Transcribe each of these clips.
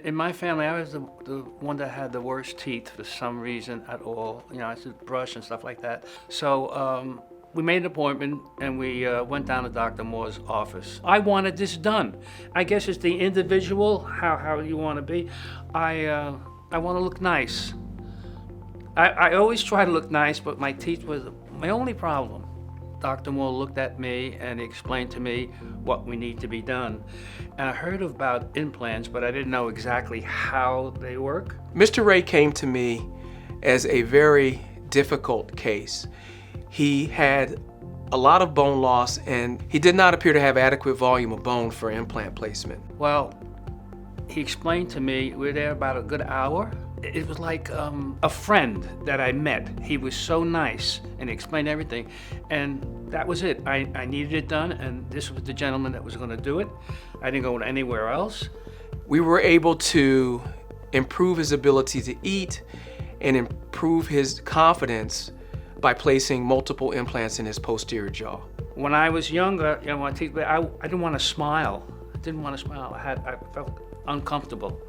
In my family, I was the one that had the worst teeth for some reason at all. You know, I should brush and stuff like that. So we made an appointment and we went down to Dr. Moore's office. I wanted this done. I guess it's the individual, how you want to be. I want to look nice. I always try to look nice, but my teeth was my only problem. Dr. Moore looked at me and explained to me what we need to be done. And I heard about implants, but I didn't know exactly how they work. Mr. Ray came to me as a very difficult case. He had a lot of bone loss and he did not appear to have adequate volume of bone for implant placement. Well, he explained to me, we were there about a good hour. It was like a friend that I met. He was so nice and he explained everything. And that was it. I needed it done, and this was the gentleman that was going to do it. I didn't go anywhere else. We were able to improve his ability to eat and improve his confidence by placing multiple implants in his posterior jaw. When I was younger, you know, my teeth, I didn't want to smile. I didn't want to smile. I felt uncomfortable.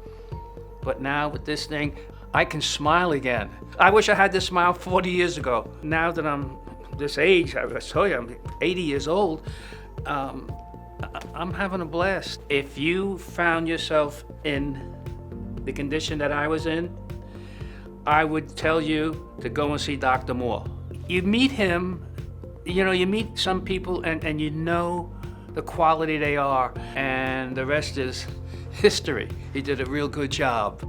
But now with this thing, I can smile again. I wish I had this smile 40 years ago. Now that I'm this age, I tell you, I'm 80 years old, I'm having a blast. If you found yourself in the condition that I was in, I would tell you to go and see Dr. Moore. You meet him, you know, you meet some people and you know the quality they are, and the rest is history. He did a real good job.